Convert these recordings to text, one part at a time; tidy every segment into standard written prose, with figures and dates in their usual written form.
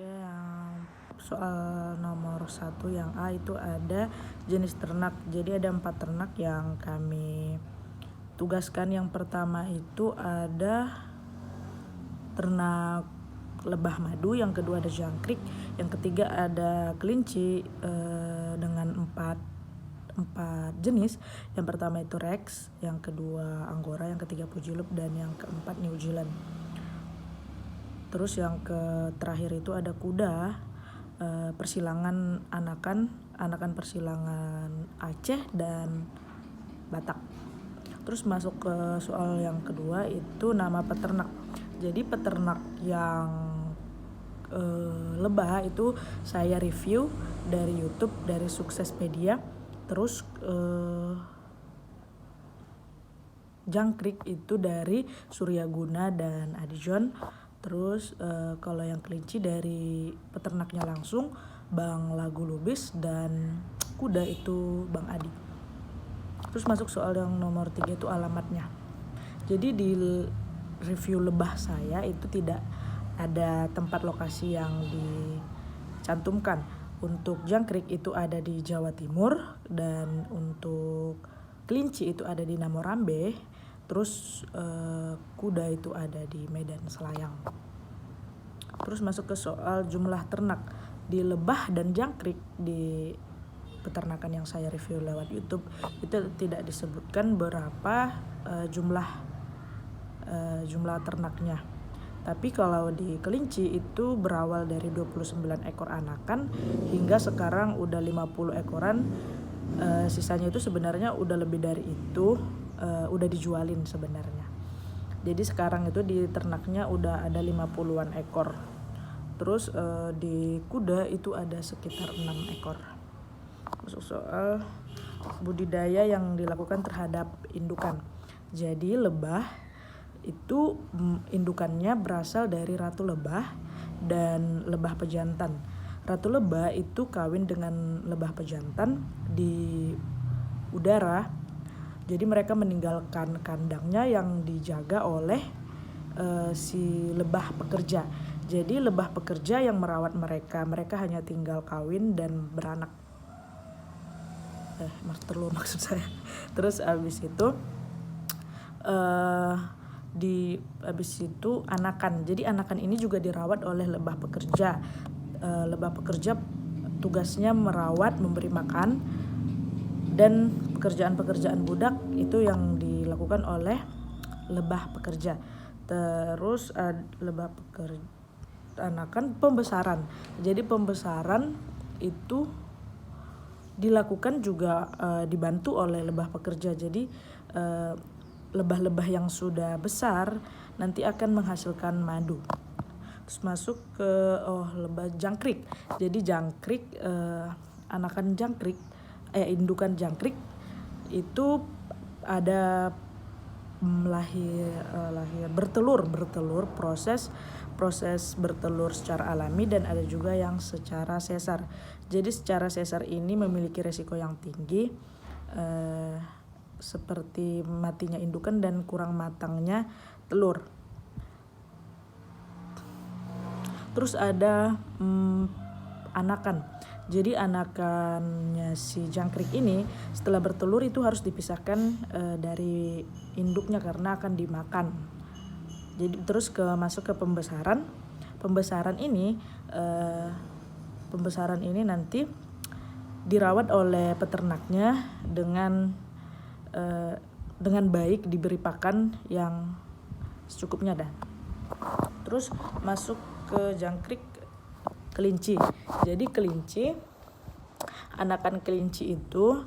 Oke, yang soal nomor 1 yang A itu ada jenis ternak. Jadi ada 4 ternak yang kami tugaskan. Yang pertama itu ada ternak lebah madu, yang kedua ada jangkrik, yang ketiga ada kelinci dengan empat jenis. Yang pertama itu Rex, yang kedua Angora, yang ketiga Pujilup, dan yang keempat New Zealand. Terus yang terakhir itu ada kuda, persilangan anakan persilangan Aceh dan Batak. Terus masuk ke soal yang kedua itu nama peternak. Jadi peternak yang lebah itu saya review dari YouTube, dari Suksespedia. Terus jangkrik itu dari Suryaguna dan Adijon. Terus kalau yang kelinci dari peternaknya langsung Bang Lagu Lubis, dan kuda itu Bang Adi. Terus masuk soal yang nomor 3 itu alamatnya. Jadi di review lebah saya itu tidak ada tempat lokasi yang dicantumkan. Untuk jangkrik itu ada di Jawa Timur, dan untuk kelinci itu ada di Namorambe. Terus kuda itu ada di Medan Selayang. Terus masuk ke soal jumlah ternak. Di lebah dan jangkrik di peternakan yang saya review lewat YouTube itu tidak disebutkan berapa jumlah ternaknya. Tapi kalau di kelinci itu berawal dari 29 ekor anakan hingga sekarang udah 50 ekoran. Sisanya itu sebenarnya udah lebih dari itu, udah dijualin sebenarnya. Jadi sekarang itu di ternaknya udah ada 50-an ekor. Terus di kuda itu ada sekitar 6 ekor. Masuk soal budidaya yang dilakukan terhadap indukan. Jadi lebah itu indukannya berasal dari ratu lebah dan lebah pejantan. Ratu lebah itu kawin dengan lebah pejantan di udara. Jadi mereka meninggalkan kandangnya yang dijaga oleh si lebah pekerja. Jadi lebah pekerja yang merawat mereka hanya tinggal kawin dan beranak. Telur maksud saya. Terus abis itu anakan. Jadi anakan ini juga dirawat oleh lebah pekerja. Lebah pekerja tugasnya merawat, memberi makan, dan pekerjaan-pekerjaan budak itu yang dilakukan oleh lebah pekerja. Terus lebah pekerja anakan pembesaran. Jadi pembesaran itu dilakukan juga dibantu oleh lebah pekerja. Jadi lebah-lebah yang sudah besar nanti akan menghasilkan madu. Terus masuk ke lebah jangkrik. Jadi jangkrik, anakan jangkrik, indukan jangkrik itu ada lahir bertelur proses bertelur secara alami, dan ada juga yang secara sesar. Jadi secara sesar ini memiliki resiko yang tinggi, seperti matinya indukan dan kurang matangnya telur. Terus ada anakan. Jadi anakannya si jangkrik ini setelah bertelur itu harus dipisahkan dari induknya karena akan dimakan. Jadi terus masuk ke pembesaran. Pembesaran ini nanti dirawat oleh peternaknya dengan baik, diberi pakan yang secukupnya dah. Terus masuk ke jangkrik kelinci. Jadi kelinci, anakan kelinci itu,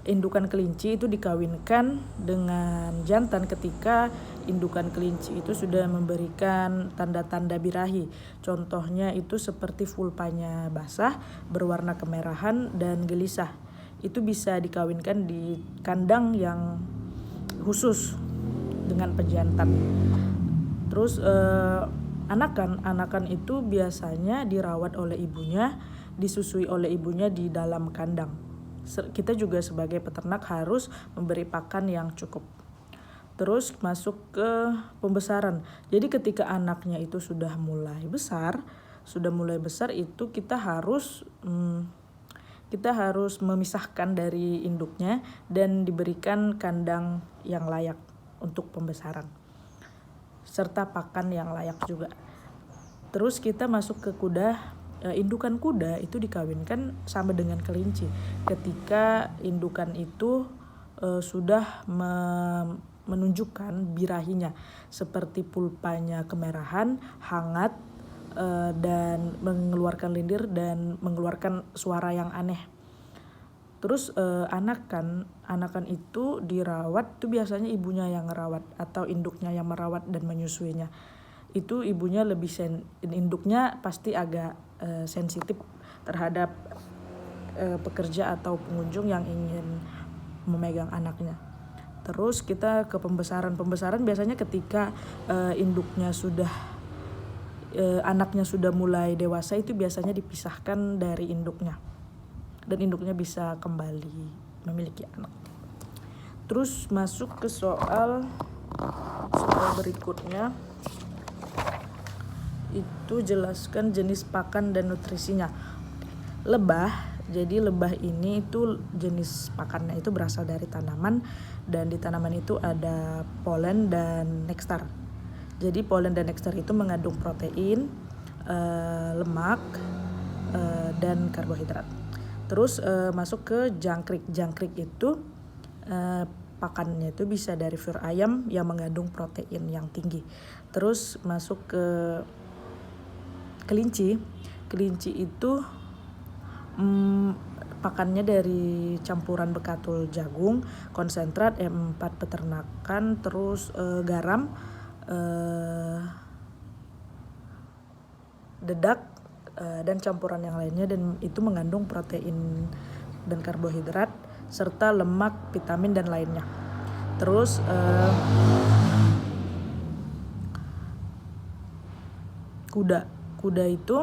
indukan kelinci itu dikawinkan dengan jantan ketika indukan kelinci itu sudah memberikan tanda-tanda birahi. Contohnya itu seperti vulpanya basah, berwarna kemerahan dan gelisah. Itu bisa dikawinkan di kandang yang khusus dengan pejantan. Terus anakan itu biasanya dirawat oleh ibunya, disusui oleh ibunya di dalam kandang. Kita juga sebagai peternak harus memberi pakan yang cukup. Terus masuk ke pembesaran. Jadi ketika anaknya itu sudah mulai besar, sudah mulai besar itu kita harus memisahkan dari induknya dan diberikan kandang yang layak untuk pembesaran serta pakan yang layak juga. Terus kita masuk ke kuda. Indukan kuda itu dikawinkan sama dengan kelinci ketika indukan itu sudah menunjukkan birahinya seperti pulpanya kemerahan, hangat, dan mengeluarkan lendir dan mengeluarkan suara yang aneh. Terus anakan itu dirawat, itu biasanya ibunya yang merawat atau induknya yang merawat dan menyusuinya. Itu ibunya induknya pasti agak sensitif terhadap pekerja atau pengunjung yang ingin memegang anaknya. Terus kita ke pembesaran biasanya ketika induknya anaknya sudah mulai dewasa, itu biasanya dipisahkan dari induknya dan induknya bisa kembali memiliki anak. Terus masuk ke soal berikutnya, itu jelaskan jenis pakan dan nutrisinya. Lebah, jadi lebah ini itu jenis pakannya itu berasal dari tanaman, dan di tanaman itu ada polen dan nektar. Jadi polen dan nektar itu mengandung protein, lemak, dan karbohidrat. Terus masuk ke jangkrik. Jangkrik itu pakannya itu bisa dari fur ayam yang mengandung protein yang tinggi. Terus masuk ke kelinci. Kelinci itu pakannya dari campuran bekatul jagung, konsentrat, M4 peternakan, terus garam, dedak, dan campuran yang lainnya, dan itu mengandung protein dan karbohidrat serta lemak, vitamin dan lainnya. Terus kuda itu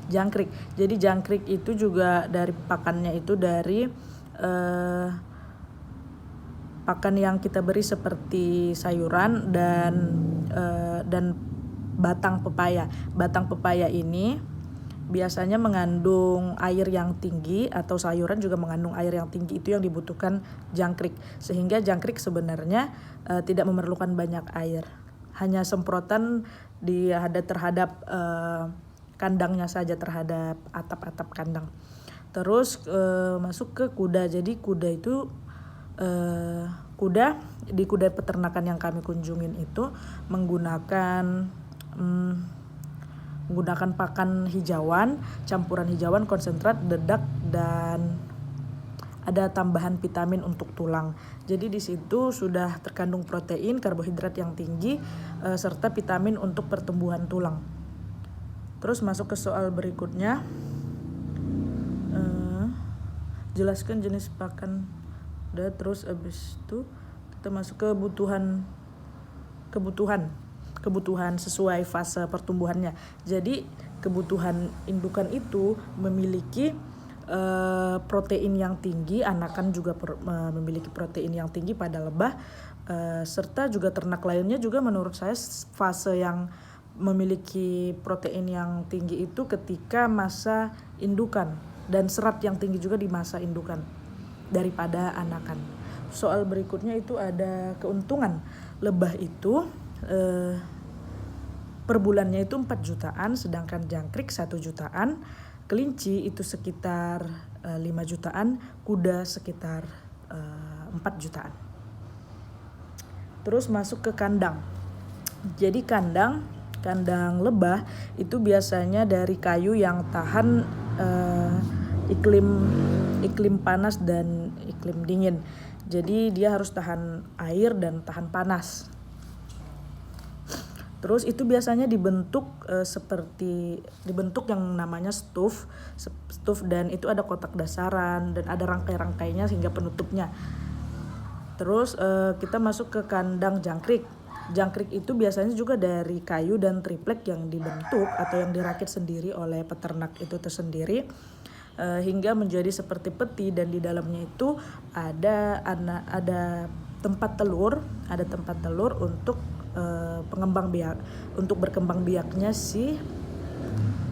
jangkrik. Jadi jangkrik itu juga dari pakannya itu dari pakan yang kita beri seperti sayuran dan batang pepaya. Batang pepaya ini biasanya mengandung air yang tinggi, atau sayuran juga mengandung air yang tinggi, itu yang dibutuhkan jangkrik. Sehingga jangkrik sebenarnya tidak memerlukan banyak air. Hanya semprotan terhadap kandangnya saja, terhadap atap-atap kandang. Terus masuk ke kuda. Jadi kuda itu di kuda peternakan yang kami kunjungin itu menggunakan pakan hijauan, campuran hijauan, konsentrat, dedak, dan ada tambahan vitamin untuk tulang. Jadi di situ sudah terkandung protein, karbohidrat yang tinggi, serta vitamin untuk pertumbuhan tulang. Terus masuk ke soal berikutnya, jelaskan jenis pakan. Udah, terus abis itu kita masuk ke kebutuhan sesuai fase pertumbuhannya. Jadi kebutuhan indukan itu memiliki protein yang tinggi, anakan juga memiliki protein yang tinggi pada lebah, serta juga ternak lainnya juga menurut saya fase yang memiliki protein yang tinggi itu ketika masa indukan, dan serat yang tinggi juga di masa indukan daripada anakan. Soal berikutnya itu ada keuntungan. Lebah itu per bulannya itu 4 jutaan, sedangkan jangkrik 1 jutaan, kelinci itu sekitar 5 jutaan, kuda sekitar 4 jutaan. Terus masuk ke kandang. Jadi kandang lebah itu biasanya dari kayu yang tahan iklim panas dan iklim dingin. Jadi dia harus tahan air dan tahan panas. Terus itu biasanya dibentuk yang namanya stuf, dan itu ada kotak dasaran dan ada rangkai-rangkainya sehingga penutupnya. Terus kita masuk ke kandang jangkrik. Jangkrik itu biasanya juga dari kayu dan triplek yang dibentuk atau yang dirakit sendiri oleh peternak itu tersendiri, hingga menjadi seperti peti, dan di dalamnya itu ada tempat telur untuk untuk berkembang biaknya si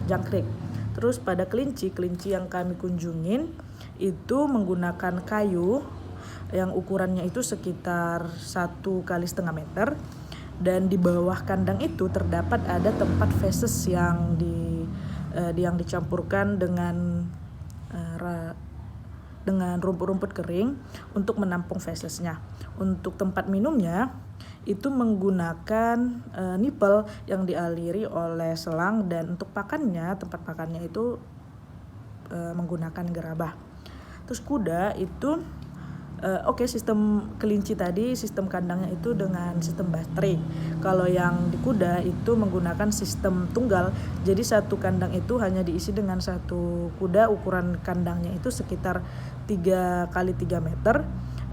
jangkrik. Terus pada kelinci yang kami kunjungin itu menggunakan kayu yang ukurannya itu sekitar 1,5 meter, dan di bawah kandang itu terdapat ada tempat feses yang dicampurkan dengan rumput-rumput kering untuk menampung fesesnya. Untuk tempat minumnya itu menggunakan nipel yang dialiri oleh selang, dan untuk tempat pakannya itu menggunakan gerabah. Terus kuda itu sistem kelinci tadi sistem kandangnya itu dengan sistem baterai. Kalau yang di kuda itu menggunakan sistem tunggal. Jadi satu kandang itu hanya diisi dengan satu kuda. Ukuran kandangnya itu sekitar 3x3 meter.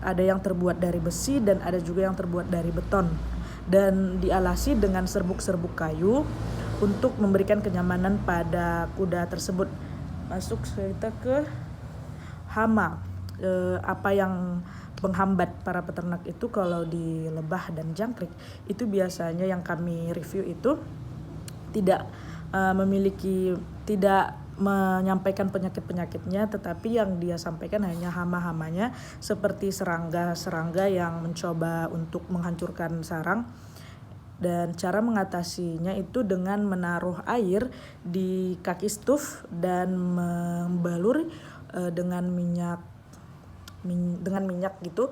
Ada yang terbuat dari besi dan ada juga yang terbuat dari beton, dan dialasi dengan serbuk-serbuk kayu untuk memberikan kenyamanan pada kuda tersebut. Masuk kita ke hama. Apa yang menghambat para peternak itu kalau di lebah dan jangkrik itu biasanya yang kami review itu tidak menyampaikan penyakit-penyakitnya, tetapi yang dia sampaikan hanya hama-hamanya seperti serangga yang mencoba untuk menghancurkan sarang. Dan cara mengatasinya itu dengan menaruh air di kaki stuf dan membalur dengan minyak gitu.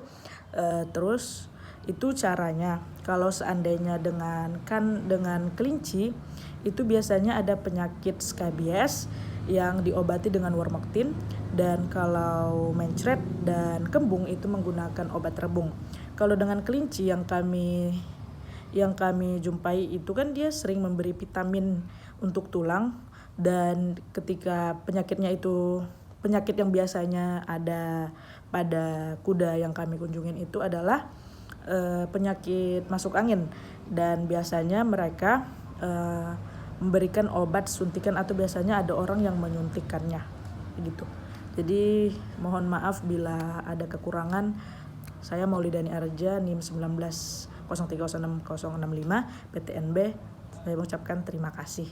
Terus itu caranya. Kalau seandainya dengan kelinci itu biasanya ada penyakit skabies yang diobati dengan Wormectin, dan kalau mencret dan kembung itu menggunakan obat rebung. Kalau dengan kelinci yang kami jumpai itu kan dia sering memberi vitamin untuk tulang, dan ketika penyakit yang biasanya ada pada kuda yang kami kunjungin itu adalah penyakit masuk angin, dan biasanya mereka memberikan obat suntikan atau biasanya ada orang yang menyuntikkannya gitu. Jadi mohon maaf bila ada kekurangan. Saya Maulidani Arja, NIM 19 0306 065 PTNB. Saya mengucapkan terima kasih.